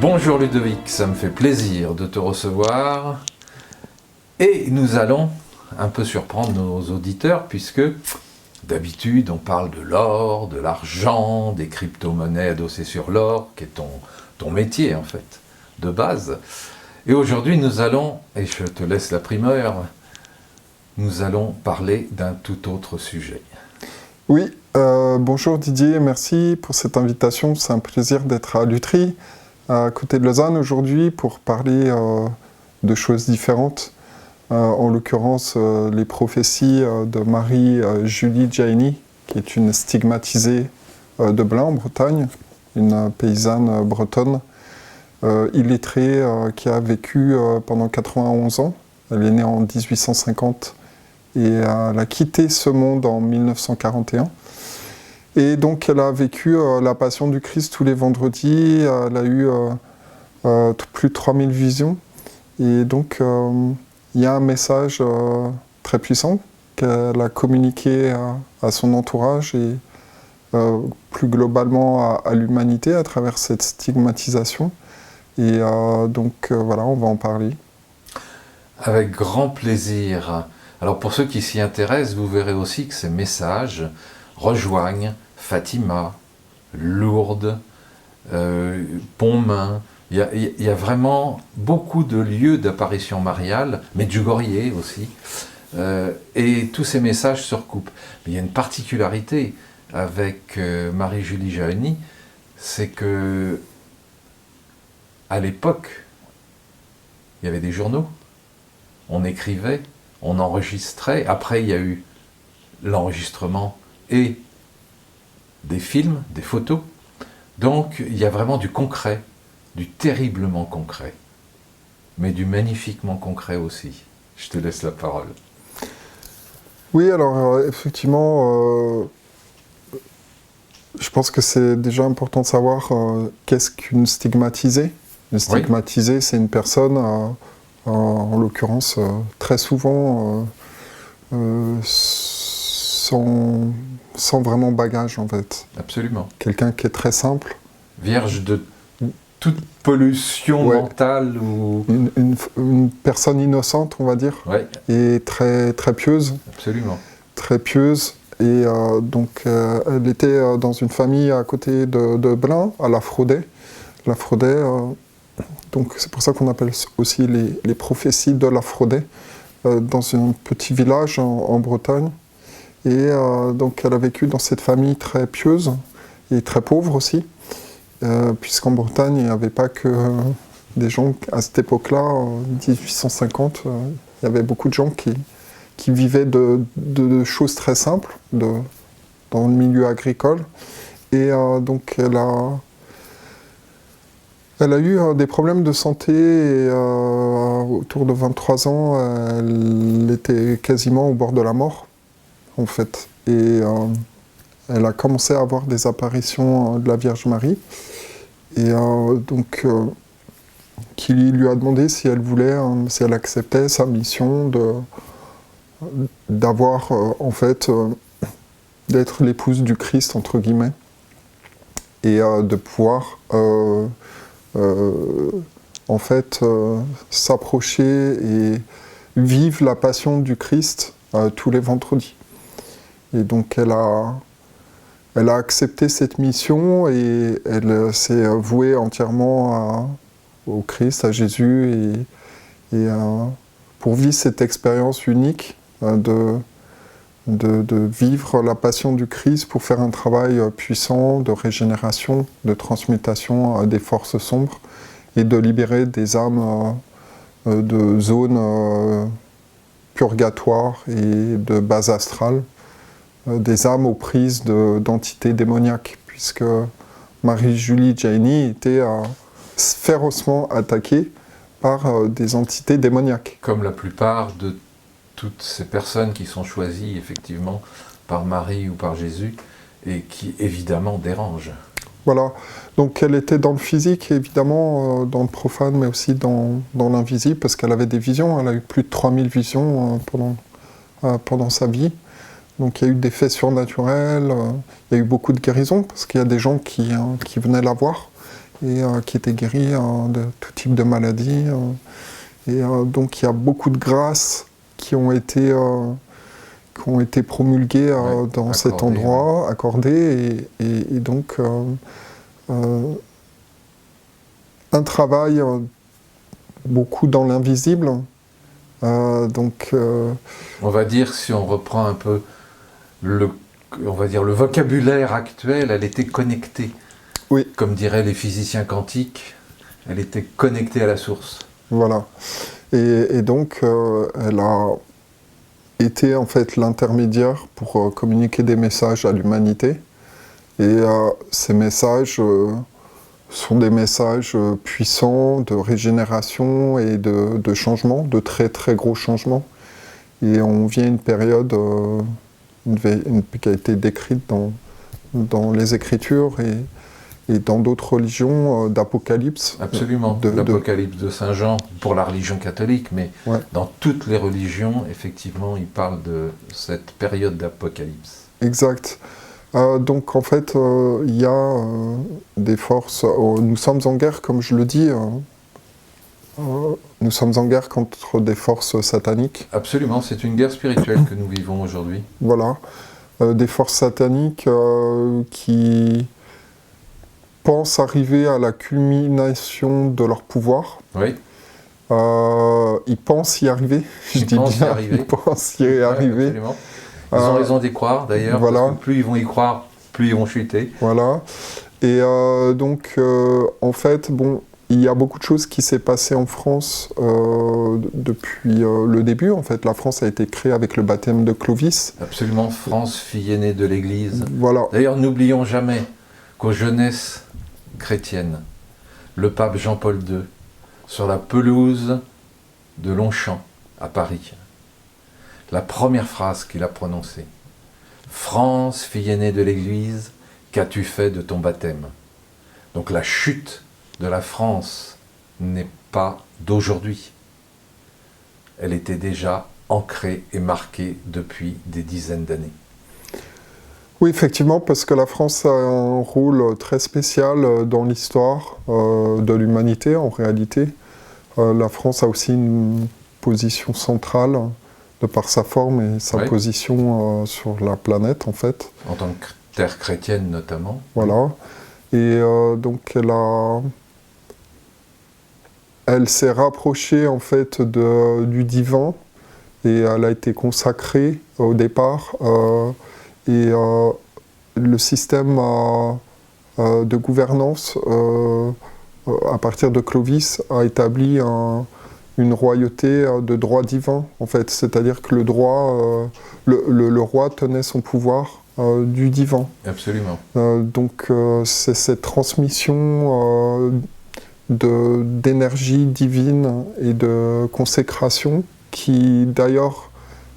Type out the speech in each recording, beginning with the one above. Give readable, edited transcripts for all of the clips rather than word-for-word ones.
Bonjour Ludovic, ça me fait plaisir de te recevoir. Et nous allons un peu surprendre nos auditeurs puisque d'habitude on parle de l'or, de l'argent, des crypto-monnaies adossées sur l'or, qui est ton métier en fait, de base. Et aujourd'hui nous allons, et je te laisse la primeur, nous allons parler d'un tout autre sujet. Oui, bonjour Didier, merci pour cette invitation. C'est un plaisir d'être à Lutry, à côté de Lausanne aujourd'hui, pour parler de choses différentes. En l'occurrence, les prophéties de Marie-Julie Jaini, qui est une stigmatisée de Blain en Bretagne, une paysanne bretonne, illettrée, qui a vécu pendant 91 ans. Elle est née en 1850 et elle a quitté ce monde en 1941. Et donc elle a vécu la Passion du Christ tous les vendredis, elle a eu plus de 3000 visions. Et donc il y a un message très puissant qu'elle a communiqué à son entourage et plus globalement à l'humanité à travers cette stigmatisation. Et donc voilà, on va en parler. Avec grand plaisir. Alors pour ceux qui s'y intéressent, vous verrez aussi que ces messages rejoignent Fatima, Lourdes, Pontmain. Il y a vraiment beaucoup de lieux d'apparition mariale, Medjugorje aussi, et tous ces messages se recoupent. Mais il y a une particularité avec Marie-Julie Jaini, c'est que à l'époque, il y avait des journaux, on écrivait, on enregistrait. Après, il y a eu l'enregistrement et des films, des photos. Donc, il y a vraiment du concret, du terriblement concret, mais du magnifiquement concret aussi. Je te laisse la parole. Oui, alors effectivement, je pense que c'est déjà important de savoir qu'est-ce qu'une stigmatisée. Une stigmatisée, c'est une personne, en l'occurrence, très souvent sans vraiment bagage en fait. Absolument. Quelqu'un qui est très simple. Vierge de toute pollution mentale ou... Une personne innocente, on va dire, et très, très pieuse. Absolument. Très pieuse. Et donc, elle était dans une famille à côté de Blain, à La Fraudet. La Fraudet, donc c'est pour ça qu'on appelle aussi les prophéties de La Fraudet, dans un petit village en Bretagne. Et donc, elle a vécu dans cette famille très pieuse et très pauvre aussi. Puisqu'en Bretagne, il n'y avait pas que des gens, à cette époque-là, en 1850, il y avait beaucoup de gens qui vivaient de choses très simples dans le milieu agricole. Et donc elle a eu des problèmes de santé et autour de 23 ans, elle était quasiment au bord de la mort, en fait. Et elle a commencé à avoir des apparitions de la Vierge Marie. Et donc, qui lui a demandé si elle voulait, si elle acceptait sa mission d'avoir, en fait, d'être l'épouse du Christ, entre guillemets, et de pouvoir, en fait, s'approcher et vivre la passion du Christ tous les vendredis. Et donc, elle a accepté cette mission et elle s'est vouée entièrement au Christ, à Jésus, et pour vivre cette expérience unique de vivre la passion du Christ pour faire un travail puissant de régénération, de transmutation des forces sombres et de libérer des âmes de zones purgatoires et de base astrale, des âmes aux prises d'entités démoniaques, puisque Marie-Julie Jaini était férocement attaquée par des entités démoniaques. Comme la plupart de toutes ces personnes qui sont choisies effectivement par Marie ou par Jésus et qui évidemment dérangent. Voilà, donc elle était dans le physique, évidemment, dans le profane, mais aussi dans l'invisible, parce qu'elle avait des visions, elle a eu plus de 3000 visions pendant sa vie. Donc il y a eu des faits surnaturels, il y a eu beaucoup de guérisons, parce qu'il y a des gens qui venaient la voir, et qui étaient guéris de tout type de maladies. Donc il y a beaucoup de grâces qui ont été promulguées dans cet endroit, accordées, et donc un travail beaucoup dans l'invisible. On va dire, si on reprend un peu le vocabulaire actuel, elle était connectée. Oui. Comme diraient les physiciens quantiques, elle était connectée à la source. Voilà. Et donc, elle a été en fait l'intermédiaire pour communiquer des messages à l'humanité. Et ces messages sont des messages puissants de régénération et de changement, de très très gros changements. Et on vient une période qui a été décrite dans les Écritures et dans d'autres religions d'apocalypse. Absolument, l'apocalypse de Saint Jean pour la religion catholique, mais dans toutes les religions, effectivement, il parle de cette période d'apocalypse. Exact. Donc en fait, il y a des forces. Nous sommes en guerre, comme je le dis. Nous sommes en guerre contre des forces sataniques. Absolument, c'est une guerre spirituelle que nous vivons aujourd'hui. Voilà. Des forces sataniques qui pensent arriver à la culmination de leur pouvoir. Oui. Ils pensent y arriver. Ils pensent y arriver. Absolument. Ils ont raison d'y croire d'ailleurs, voilà. Parce que plus ils vont y croire, plus ils vont chuter. Voilà. Et donc, en fait, bon, il y a beaucoup de choses qui s'est passé en France depuis le début. En fait, la France a été créée avec le baptême de Clovis. Absolument, France, fille aînée de l'Église. Voilà. D'ailleurs, n'oublions jamais qu'aux jeunesses chrétiennes, le pape Jean-Paul II, sur la pelouse de Longchamp, à Paris, la première phrase qu'il a prononcée, « France, fille aînée de l'Église, qu'as-tu fait de ton baptême ?» Donc la chute de la France n'est pas d'aujourd'hui. Elle était déjà ancrée et marquée depuis des dizaines d'années. Oui, effectivement, parce que la France a un rôle très spécial dans l'histoire de l'humanité, en réalité. La France a aussi une position centrale, de par sa forme et sa position sur la planète, en fait. En tant que terre chrétienne, notamment. Voilà. Et donc, elle s'est rapprochée, en fait, du divin, et elle a été consacrée au départ. Et le système de gouvernance, à partir de Clovis, a établi une royauté de droit divin, en fait. C'est-à-dire que le roi tenait son pouvoir du divin. Absolument. Donc c'est cette transmission d'énergie divine et de consécration qui, d'ailleurs,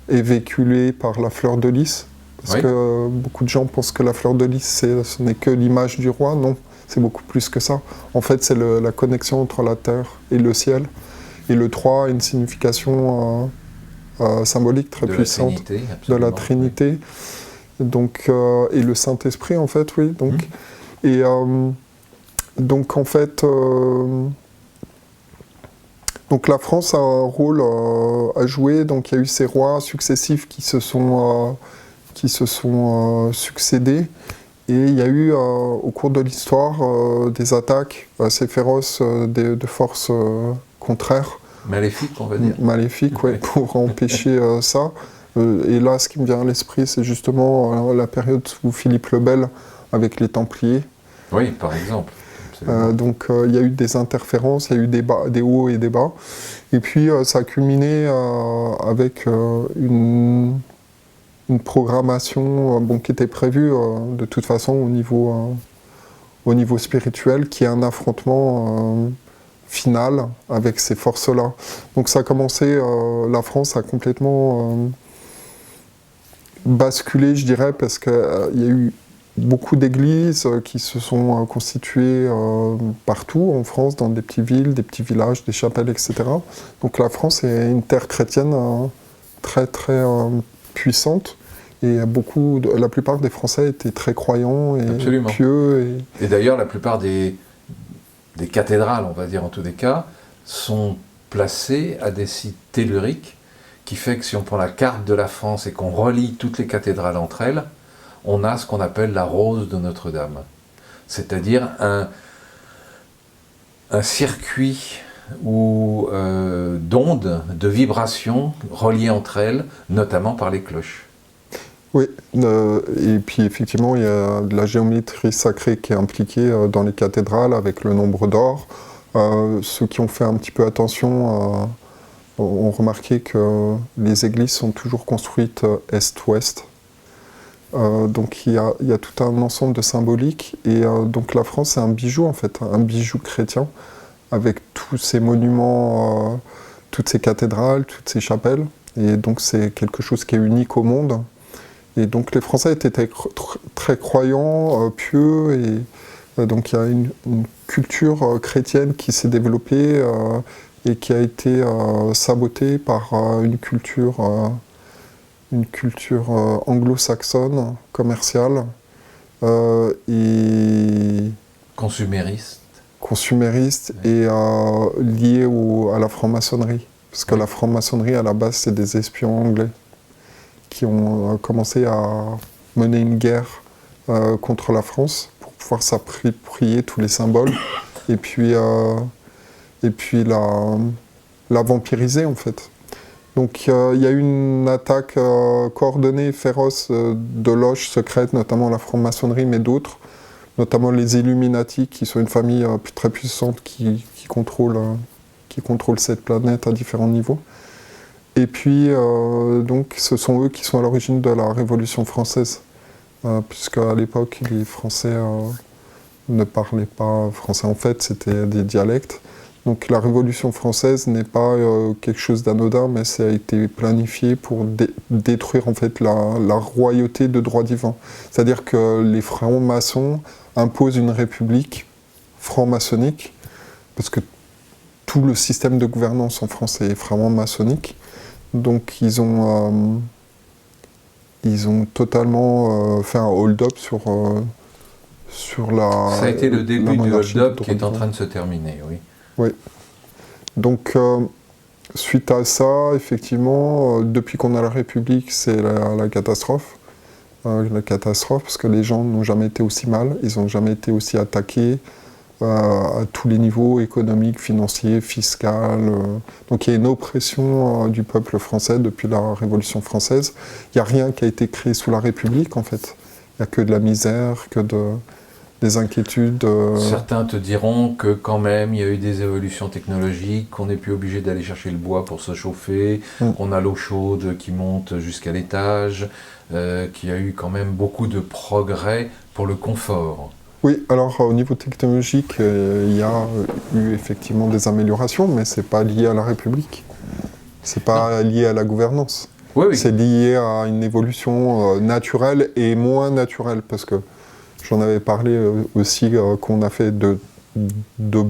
est véhiculée par la fleur de lys. Parce que beaucoup de gens pensent que la fleur de lys, ce n'est que l'image du roi. Non, c'est beaucoup plus que ça. En fait, c'est la connexion entre la terre et le ciel. Et le 3 a une signification symbolique très puissante de la Trinité. Oui. Donc, et le Saint-Esprit, en fait, oui. Donc, et donc en fait, donc la France a un rôle à jouer. Donc il y a eu ces rois successifs qui se sont succédés. Et il y a eu au cours de l'histoire des attaques assez féroces de forces contraires. Maléfiques, on va dire. Maléfiques, oui, pour empêcher ça. Et là, ce qui me vient à l'esprit, c'est justement la période où Philippe le Bel, avec les Templiers. Oui, par exemple. Donc il y a eu des interférences, il y a eu des hauts et des bas. Et puis ça a culminé avec une programmation qui était prévue de toute façon au niveau spirituel, qui est un affrontement final avec ces forces-là. Donc ça a commencé, la France a complètement basculé, je dirais, parce qu'il y a eu beaucoup d'églises qui se sont constituées partout en France, dans des petites villes, des petits villages, des chapelles, etc. Donc la France est une terre chrétienne très très puissante. Et la plupart des Français étaient très croyants et pieux. Et d'ailleurs, la plupart des des cathédrales, on va dire en tous les cas, sont placées à des sites telluriques, qui fait que si on prend la carte de la France et qu'on relie toutes les cathédrales entre elles, on a ce qu'on appelle la rose de Notre-Dame. C'est-à-dire un circuit d'ondes, de vibrations reliées entre elles, notamment par les cloches. Oui, et puis effectivement, il y a de la géométrie sacrée qui est impliquée dans les cathédrales avec le nombre d'or. Ceux qui ont fait un petit peu attention ont remarqué que les églises sont toujours construites est-ouest. Donc il y a tout un ensemble de symboliques. Et donc la France, c'est un bijou en fait, un bijou chrétien, avec tous ces monuments, toutes ces cathédrales, toutes ces chapelles. Et donc c'est quelque chose qui est unique au monde. Et donc les Français étaient très croyants, pieux, et donc il y a une culture chrétienne qui s'est développée et qui a été sabotée par une culture anglo-saxonne, commerciale, et consumériste et liée à la franc-maçonnerie. Parce que la franc-maçonnerie, à la base, c'est des espions anglais qui ont commencé à mener une guerre contre la France pour pouvoir s'approprier tous les symboles et puis la vampiriser en fait. Donc il y a eu une attaque coordonnée, féroce de loges secrètes, notamment la franc-maçonnerie, mais d'autres, notamment les Illuminati, qui sont une famille très puissante qui contrôle cette planète à différents niveaux. Et puis, donc, ce sont eux qui sont à l'origine de la Révolution française, puisque à l'époque, les Français ne parlaient pas français. En fait, c'était des dialectes. Donc, la Révolution française n'est pas quelque chose d'anodin, mais ça a été planifié pour détruire en fait la royauté de droit divin. C'est-à-dire que les francs-maçons imposent une république franc-maçonnique, parce que tout le système de gouvernance en France est franc-maçonnique. Donc ils ont totalement fait un hold-up sur la... Ça a été le début du hold-up qui est en train de se terminer, oui. Oui. Donc suite à ça, effectivement, depuis qu'on a la République, c'est la catastrophe. La catastrophe, parce que les gens n'ont jamais été aussi mal, ils n'ont jamais été aussi attaqués, à tous les niveaux, économiques, financiers, fiscal. Donc il y a une oppression du peuple français depuis la Révolution française. Il n'y a rien qui a été créé sous la République, en fait. Il n'y a que de la misère, des inquiétudes. Certains te diront que quand même, il y a eu des évolutions technologiques, qu'on n'est plus obligé d'aller chercher le bois pour se chauffer, qu'on a l'eau chaude qui monte jusqu'à l'étage, qu'il y a eu quand même beaucoup de progrès pour le confort. Oui, alors au niveau technologique, il y a eu effectivement des améliorations, mais ce n'est pas lié à la République. Ce n'est pas lié à la gouvernance. Oui, oui. C'est lié à une évolution naturelle et moins naturelle, parce que j'en avais parlé aussi qu'on a fait des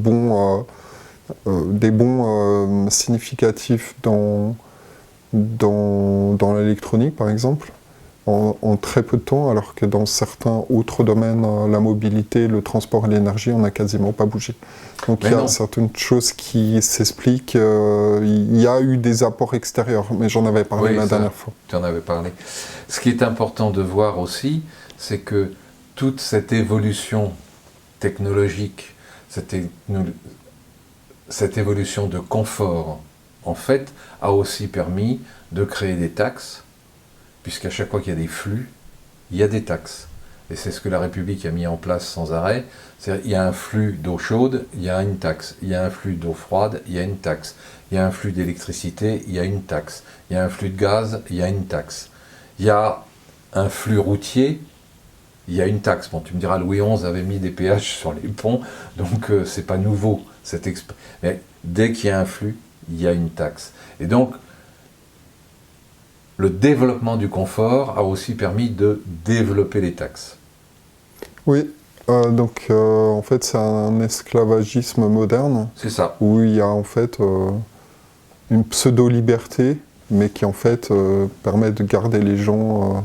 bons significatifs dans l'électronique, par exemple. En très peu de temps, alors que dans certains autres domaines, la mobilité, le transport et l'énergie, on n'a quasiment pas bougé. Donc il y a certaines choses qui s'expliquent. Il y a eu des apports extérieurs, mais j'en avais parlé la dernière fois. Tu en avais parlé. Ce qui est important de voir aussi, c'est que toute cette évolution technologique, cette évolution de confort, en fait, a aussi permis de créer des taxes, puisqu'à chaque fois qu'il y a des flux, il y a des taxes. Et c'est ce que la République a mis en place sans arrêt. C'est-à-dire, il y a un flux d'eau chaude, il y a une taxe. Il y a un flux d'eau froide, il y a une taxe. Il y a un flux d'électricité, il y a une taxe. Il y a un flux de gaz, il y a une taxe. Il y a un flux routier, il y a une taxe. Bon, tu me diras, Louis XI avait mis des péages sur les ponts, donc c'est pas nouveau. Mais dès qu'il y a un flux, il y a une taxe. Et donc, le développement du confort a aussi permis de développer les taxes. Oui, donc en fait c'est un esclavagisme moderne. C'est ça. Où il y a en fait une pseudo-liberté, mais qui en fait permet de garder les gens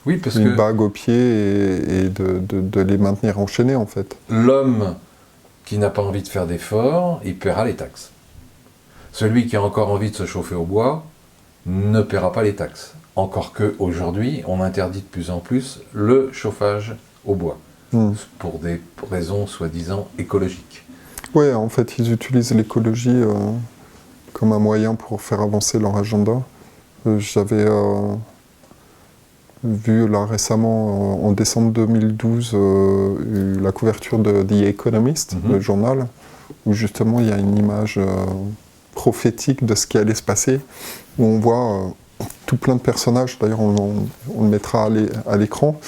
bague au pied et de les maintenir enchaînés en fait. L'homme qui n'a pas envie de faire d'efforts, il paiera les taxes. Celui qui a encore envie de se chauffer au bois ne paiera pas les taxes. Encore qu'aujourd'hui, on interdit de plus en plus le chauffage au bois, pour des raisons soi-disant écologiques. Oui, en fait, ils utilisent l'écologie comme un moyen pour faire avancer leur agenda. J'avais vu là récemment, en décembre 2012, la couverture de The Economist, le journal, où justement il y a une image prophétique de ce qui allait se passer, où on voit tout plein de personnages, d'ailleurs on le mettra à l'écran,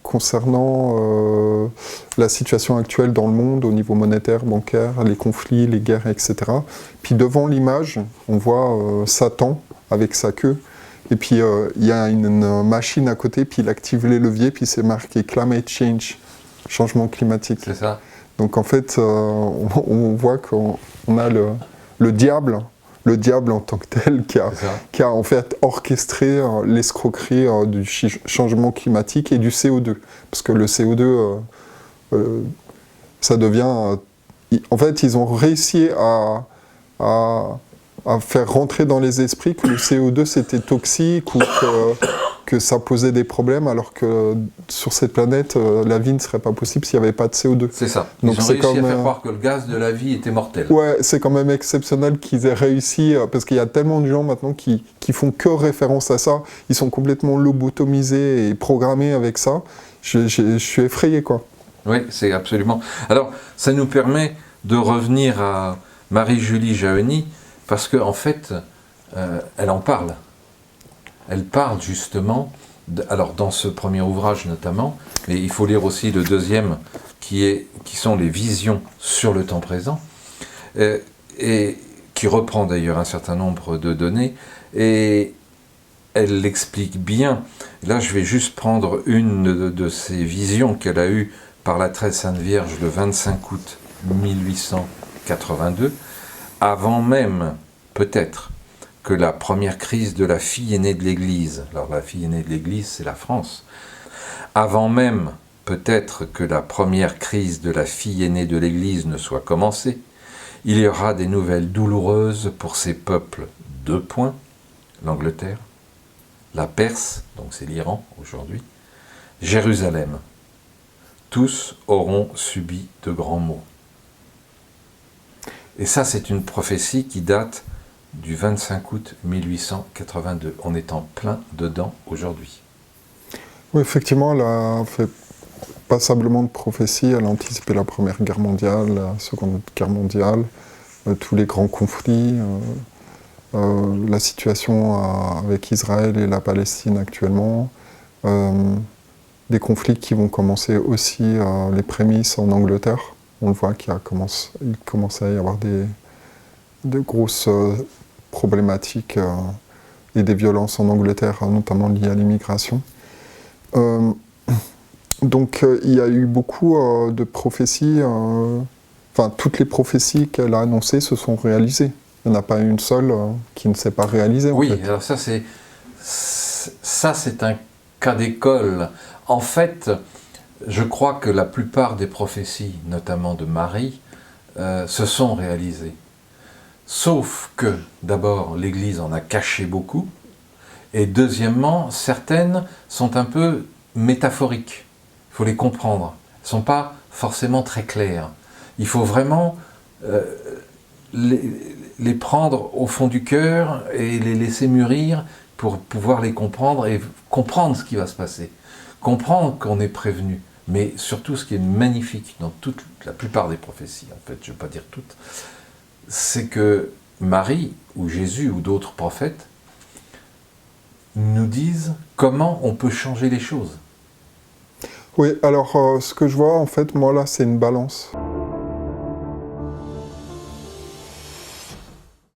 concernant la situation actuelle dans le monde au niveau monétaire, bancaire, les conflits, les guerres, etc. Puis devant l'image, on voit Satan avec sa queue, et puis il y a une machine à côté, puis il active les leviers, puis c'est marqué Climate Change, changement climatique. C'est ça. Donc en fait, on voit qu'on a le diable en tant que tel qui a en fait orchestré l'escroquerie du changement climatique et du CO2. Parce que le CO2, ça devient... en fait, ils ont réussi à faire rentrer dans les esprits que le CO2 c'était toxique ou que ça posait des problèmes, alors que sur cette planète, la vie ne serait pas possible s'il n'y avait pas de CO2. C'est ça. Ils ont réussi à faire croire que le gaz de la vie était mortel. Ouais, c'est quand même exceptionnel qu'ils aient réussi, parce qu'il y a tellement de gens maintenant qui font que référence à ça. Ils sont complètement lobotomisés et programmés avec ça. Je suis effrayé, quoi. Oui, c'est absolument... Alors, ça nous permet de revenir à Marie-Julie Jahenny, parce qu'en fait, elle en parle. Elle parle justement, alors dans ce premier ouvrage notamment, mais il faut lire aussi le deuxième, qui sont les visions sur le temps présent, et qui reprend d'ailleurs un certain nombre de données, et elle l'explique bien. Là, je vais juste prendre une de ces visions qu'elle a eues par la très Sainte Vierge le 25 août 1882, avant même, peut-être, que la première crise de la fille aînée de l'Église, alors la fille aînée de l'Église, c'est la France, avant même, peut-être, que la première crise de la fille aînée de l'Église ne soit commencée, il y aura des nouvelles douloureuses pour ces peuples, 2 points, l'Angleterre, la Perse, donc c'est l'Iran aujourd'hui, Jérusalem. Tous auront subi de grands maux. Et ça, c'est une prophétie qui date du 25 août 1882. On est en plein dedans aujourd'hui. Oui, effectivement, elle a fait passablement de prophéties. Elle a anticipé la Première Guerre mondiale, la Seconde Guerre mondiale, tous les grands conflits, la situation avec Israël et la Palestine actuellement, des conflits qui vont commencer aussi, les prémices en Angleterre. On le voit qu'il commence à y avoir de grosses problématiques et des violences en Angleterre, notamment liées à l'immigration. Donc il y a eu beaucoup de prophéties, toutes les prophéties qu'elle a annoncées se sont réalisées. Il n'y en a pas une seule qui ne s'est pas réalisée. Oui, en fait. Alors ça c'est un cas d'école. En fait, je crois que la plupart des prophéties, notamment de Marie, se sont réalisées. Sauf que, d'abord, l'Église en a caché beaucoup, et deuxièmement, certaines sont un peu métaphoriques. Il faut les comprendre. Elles ne sont pas forcément très claires. Il faut vraiment les prendre au fond du cœur et les laisser mûrir pour pouvoir les comprendre et comprendre ce qui va se passer. Comprendre qu'on est prévenu. Mais surtout, ce qui est magnifique dans la plupart des prophéties, en fait, je ne vais pas dire toutes, c'est que Marie, ou Jésus, ou d'autres prophètes, nous disent comment on peut changer les choses. Oui, alors ce que je vois, en fait, moi là, c'est une balance.